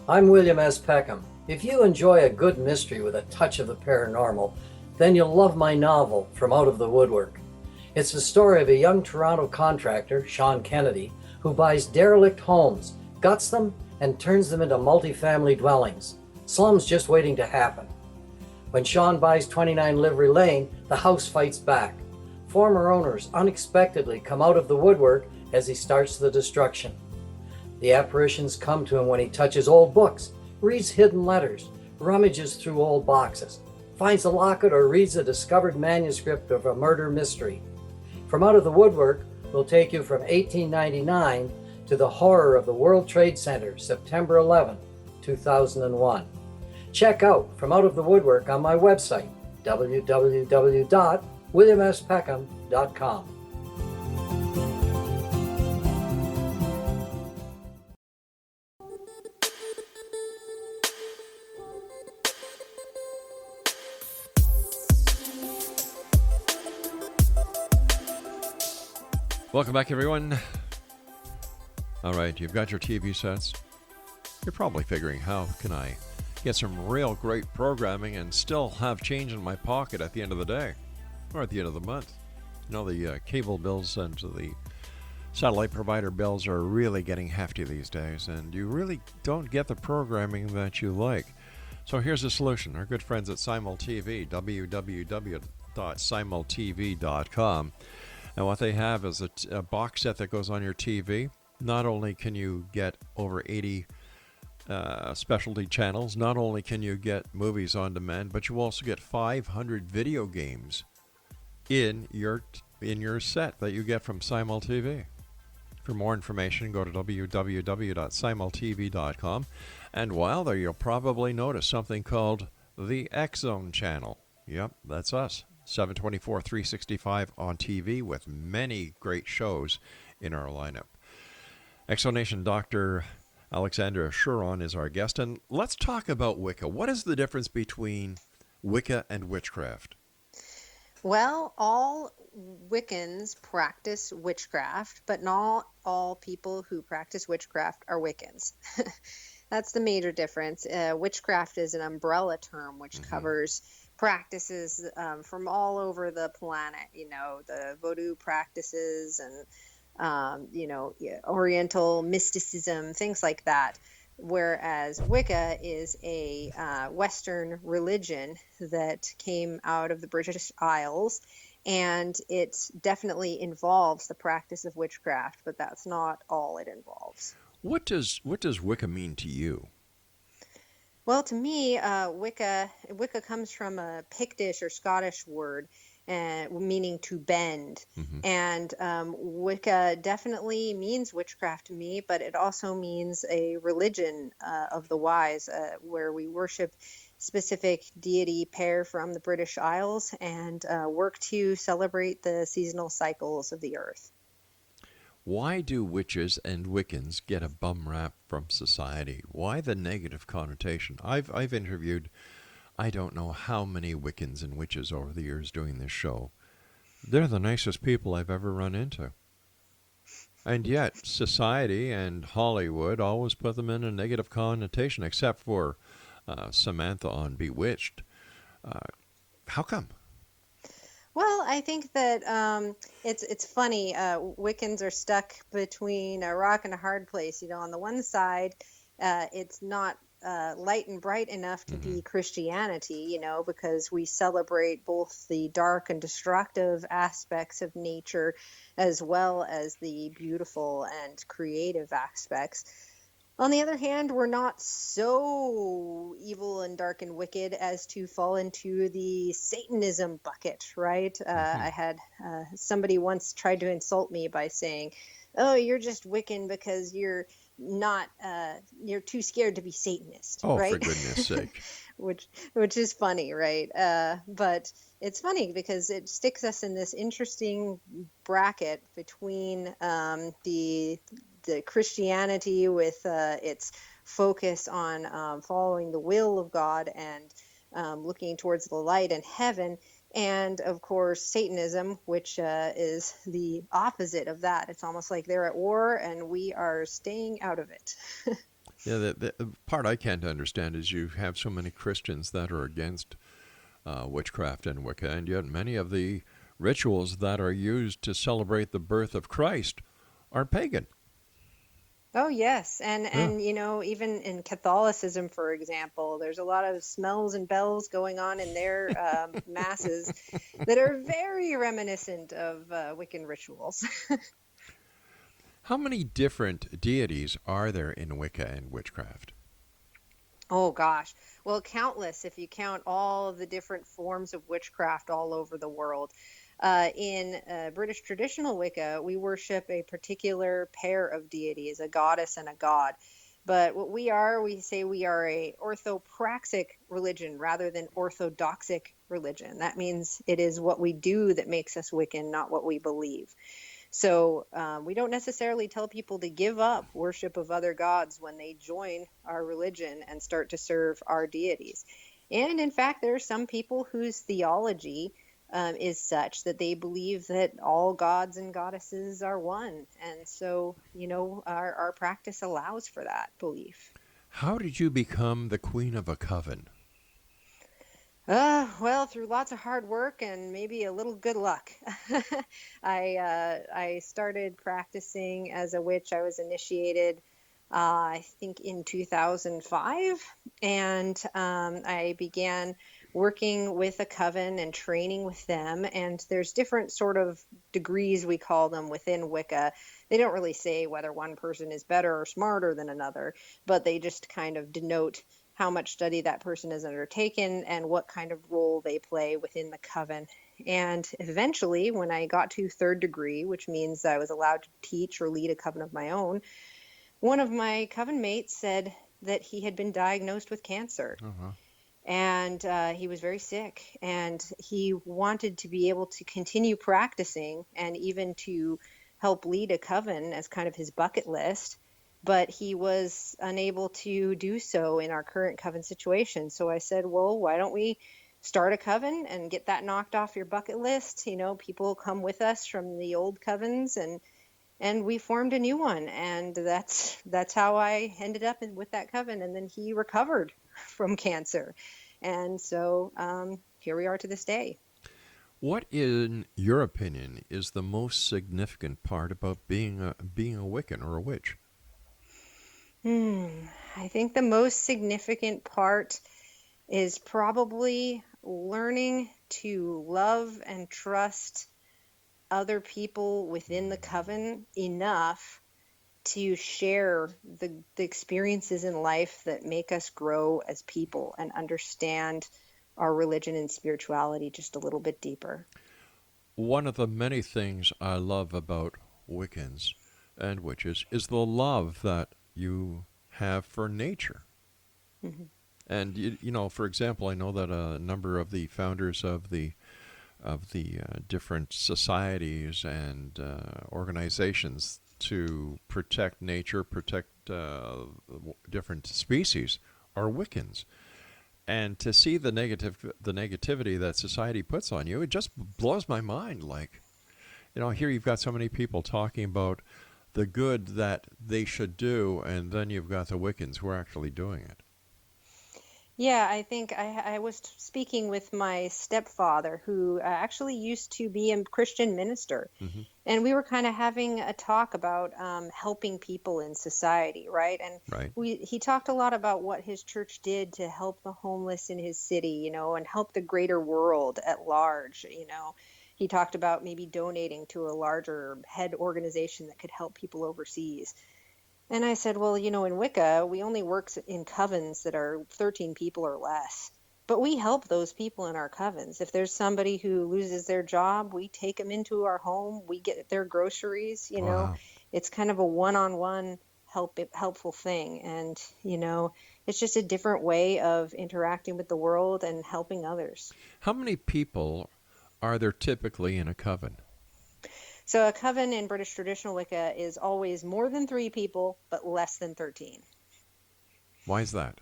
I'm William S. Peckham. If you enjoy a good mystery with a touch of the paranormal, then you'll love my novel, From Out of the Woodwork. It's the story of a young Toronto contractor, Sean Kennedy, who buys derelict homes, guts them, and turns them into multifamily dwellings. Slums just waiting to happen. When Sean buys 29 Livery Lane, the house fights back. Former owners unexpectedly come out of the woodwork as he starts the destruction. The apparitions come to him when he touches old books, reads hidden letters, rummages through old boxes, finds a locket, or reads a discovered manuscript of a murder mystery. From Out of the Woodwork will take you from 1899 to the horror of the World Trade Center, September 11, 2001. Check out From Out of the Woodwork on my website, www.williamspeckham.com. Welcome back, everyone. All right, you've got your TV sets. You're probably figuring, how can I get some real great programming and still have change in my pocket at the end of the day or at the end of the month? You know, the cable bills and the satellite provider bills are really getting hefty these days, and you really don't get the programming that you like. So here's a solution. Our good friends at SimulTV, www.simultv.com. And what they have is a box set that goes on your TV. Not only can you get over 80 specialty channels, not only can you get movies on demand, but you also get 500 video games in your set that you get from SimulTV. For more information, go to www.simultv.com. And while there, you'll probably notice something called the X-Zone channel. Yep, that's us. 724, 365 on TV with many great shows in our lineup. Exonation Dr. Alexandra Chauron is our guest, and let's talk about Wicca. What is the difference between Wicca and witchcraft? Well, all Wiccans practice witchcraft, but not all people who practice witchcraft are Wiccans. That's the major difference. Witchcraft is an umbrella term which covers practices from all over the planet, you know, the voodoo practices and, Oriental mysticism, things like that. Whereas Wicca is a Western religion that came out of the British Isles, and it definitely involves the practice of witchcraft, but that's not all it involves. What does Wicca mean to you? Well, to me, Wicca comes from a Pictish or Scottish word, meaning to bend. And Wicca definitely means witchcraft to me, but it also means a religion of the wise, where we worship specific deity pair from the British Isles and work to celebrate the seasonal cycles of the earth. Why do witches and Wiccans get a bum rap from society? Why the negative connotation? I've interviewed, I don't know how many Wiccans and witches over the years doing this show. They're the nicest people I've ever run into. And yet, society and Hollywood always put them in a negative connotation, except for Samantha on Bewitched. How come? Well, I think that it's funny. Wiccans are stuck between a rock and a hard place. You know, on the one side, it's not light and bright enough to be Christianity, you know, because we celebrate both the dark and destructive aspects of nature as well as the beautiful and creative aspects. On the other hand, we're not so evil and dark and wicked as to fall into the Satanism bucket, right? I had somebody once tried to insult me by saying, "Oh, you're just Wiccan because you're not, you're too scared to be Satanist," right? For goodness sake. which is funny, right? But it's funny because it sticks us in this interesting bracket between the Christianity with its focus on following the will of God and looking towards the light and heaven, and of course Satanism, which is the opposite of that. It's almost like they're at war and we are staying out of it. Yeah, the part I can't understand is you have so many Christians that are against witchcraft and Wicca, and yet many of the rituals that are used to celebrate the birth of Christ are pagan. Oh yes, Yeah. and even in Catholicism, for example, there's a lot of smells and bells going on in their masses that are very reminiscent of Wiccan rituals. How many different deities are there in Wicca and witchcraft? Oh gosh, well, countless if you count all of the different forms of witchcraft all over the world. In British traditional Wicca, we worship a particular pair of deities, a goddess and a god. But what we say we are a orthopraxic religion rather than orthodoxic religion. That means it is what we do that makes us Wiccan, not what we believe. So we don't necessarily tell people to give up worship of other gods when they join our religion and start to serve our deities. And in fact, there are some people whose theology is such that they believe that all gods and goddesses are one. And so, our practice allows for that belief. How did you become the queen of a coven? Well, through lots of hard work and maybe a little good luck. I started practicing as a witch. I was initiated, I think, in 2005, and I began working with a coven and training with them. And there's different sort of degrees, we call them, within Wicca. They don't really say whether one person is better or smarter than another, but they just kind of denote how much study that person has undertaken and what kind of role they play within the coven. And eventually, when I got to third degree, which means I was allowed to teach or lead a coven of my own, one of my coven mates said that he had been diagnosed with cancer. Uh-huh. And he was very sick, and he wanted to be able to continue practicing and even to help lead a coven as kind of his bucket list. But he was unable to do so in our current coven situation. So I said, well, why don't we start a coven and get that knocked off your bucket list? People come with us from the old covens, and we formed a new one. And that's how I ended up with that coven. And then he recovered from cancer. And so here we are to this day. What, in your opinion, is the most significant part about being a Wiccan or a witch? I think the most significant part is probably learning to love and trust other people within the coven enough to share the experiences in life that make us grow as people and understand our religion and spirituality just a little bit deeper. One of the many things I love about Wiccans and witches is the love that you have for nature. Mm-hmm. And for example, I know that a number of the founders of the different societies and organizations to protect nature, protect different species, are Wiccans. And to see the negativity that society puts on you, it just blows my mind. Like, here you've got so many people talking about the good that they should do, and then you've got the Wiccans who are actually doing it. Yeah, I think I was speaking with my stepfather, who actually used to be a Christian minister. Mm-hmm. And we were kind of having a talk about helping people in society, right? And right. He talked a lot about what his church did to help the homeless in his city, and help the greater world at large, He talked about maybe donating to a larger head organization that could help people overseas. And I said, well, in Wicca, we only work in covens that are 13 people or less. But we help those people in our covens. If there's somebody who loses their job, we take them into our home. We get their groceries. Wow. It's kind of a one-on-one helpful thing. And, it's just a different way of interacting with the world and helping others. How many people are there typically in a coven? So a coven in British traditional Wicca is always more than 3 people, but less than 13. Why is that?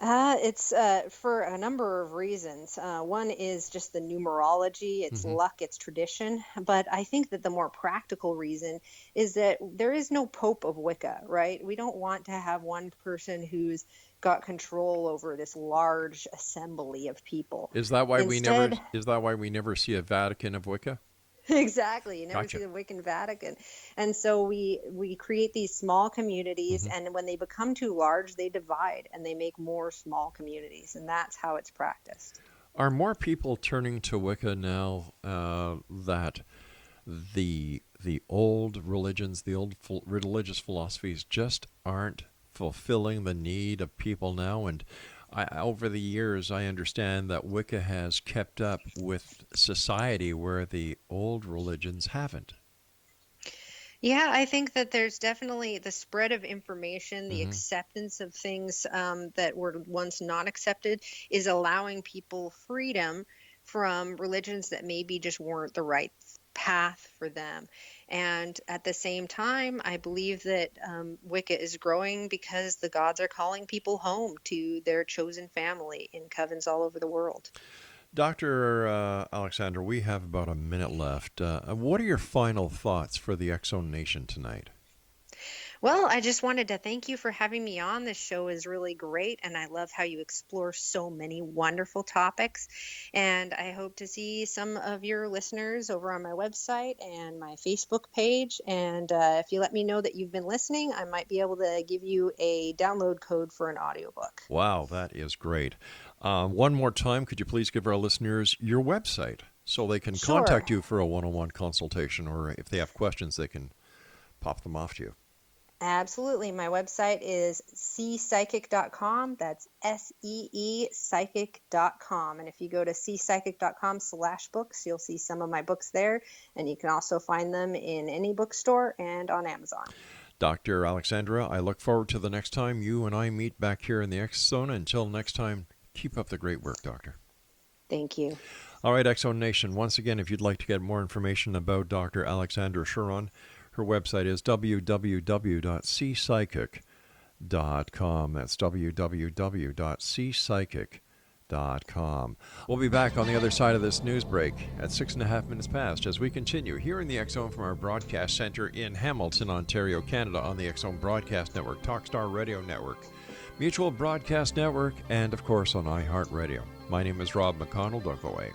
It's for a number of reasons. One is just the numerology, it's luck, it's tradition. But I think that the more practical reason is that there is no Pope of Wicca, right? We don't want to have one person who's got control over this large assembly of people. Is that why Instead, we never see a Vatican of Wicca? exactly. You never Gotcha. see the Wiccan Vatican. And so we create these small communities, and when they become too large, they divide and they make more small communities. And that's how it's practiced. Are more people turning to Wicca now that the old religions, the old religious philosophies just aren't fulfilling the need of people now? And over the years, I understand that Wicca has kept up with society where the old religions haven't. Yeah, I think that there's definitely the spread of information, the acceptance of things that were once not accepted is allowing people freedom from religions that maybe just weren't the right path for them. And at the same time, I believe that Wicca is growing because the gods are calling people home to their chosen family in covens all over the world. Dr. Alexandra, we have about a minute left. What are your final thoughts for the X-Zone Nation tonight? Well, I just wanted to thank you for having me on. This show is really great, and I love how you explore so many wonderful topics. And I hope to see some of your listeners over on my website and my Facebook page. And if you let me know that you've been listening, I might be able to give you a download code for an audiobook. Wow, that is great. One more time, could you please give our listeners your website so they can contact you for a one-on-one consultation, or if they have questions, they can pop them off to you? Absolutely. My website is seepsychic.com. That's SEE psychic.com. And if you go to seepsychic.com/books, you'll see some of my books there. And you can also find them in any bookstore and on Amazon. Dr. Alexandra, I look forward to the next time you and I meet back here in the X-Zone. Until next time, keep up the great work, Doctor. Thank you. All right, X-Zone Nation. Once again, if you'd like to get more information about Dr. Alexandra Chauron, her website is www.seepsychic.com. That's www.seepsychic.com. We'll be back on the other side of this news break at 6.5 minutes past as we continue here in the X-Zone from our broadcast center in Hamilton, Ontario, Canada, on the X-Zone Broadcast Network, Talkstar Radio Network, Mutual Broadcast Network, and of course on iHeartRadio. My name is Rob McConnell. Don't go away.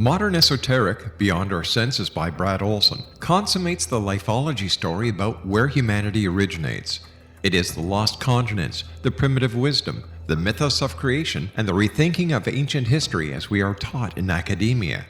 Modern Esoteric, Beyond Our Senses by Brad Olson, consummates the lifeology story about where humanity originates. It is the lost continents, the primitive wisdom, the mythos of creation, and the rethinking of ancient history as we are taught in academia.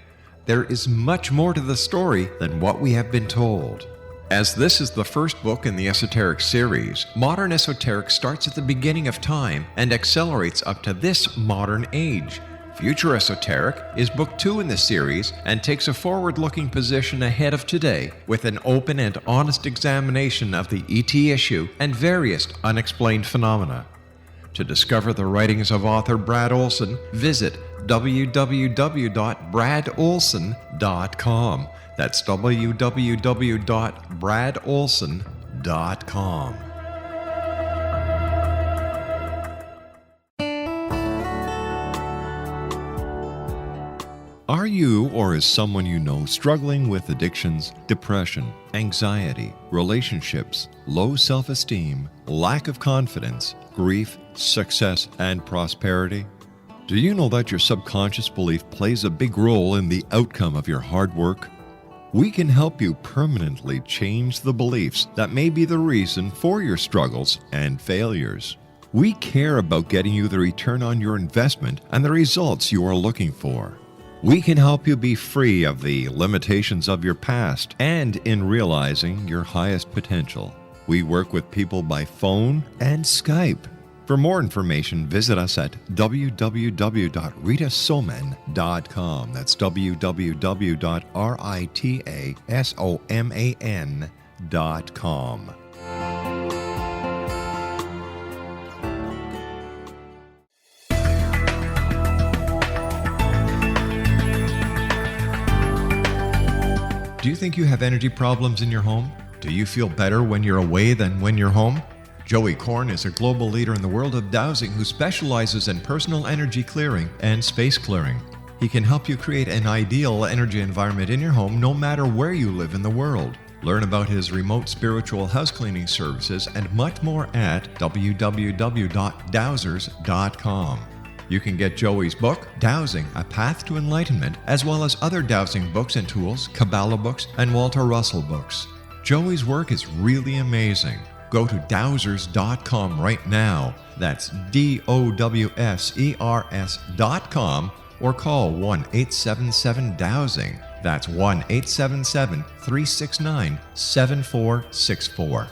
There is much more to the story than what we have been told. As this is the first book in the Esoteric series, Modern Esoteric starts at the beginning of time and accelerates up to this modern age. Future Esoteric is book 2 in the series and takes a forward-looking position ahead of today with an open and honest examination of the ET issue and various unexplained phenomena. To discover the writings of author Brad Olson, visit www.bradolson.com. That's www.bradolson.com. Are you or is someone you know struggling with addictions, depression, anxiety, relationships, low self-esteem, lack of confidence, grief, success, and prosperity? Do you know that your subconscious belief plays a big role in the outcome of your hard work? We can help you permanently change the beliefs that may be the reason for your struggles and failures. We care about getting you the return on your investment and the results you are looking for. We can help you be free of the limitations of your past and in realizing your highest potential. We work with people by phone and Skype. For more information, visit us at www.ritasoman.com. That's www.ritasoman.com. Do you think you have energy problems in your home? Do you feel better when you're away than when you're home? Joey Korn is a global leader in the world of dowsing who specializes in personal energy clearing and space clearing. He can help you create an ideal energy environment in your home no matter where you live in the world. Learn about his remote spiritual house cleaning services and much more at www.dowsers.com. You can get Joey's book, Dowsing, A Path to Enlightenment, as well as other dowsing books and tools, Kabbalah books, and Walter Russell books. Joey's work is really amazing. Go to dowsers.com right now. That's DOWSERS.com or call 1-877-DOWSING. That's 1-877-369-7464.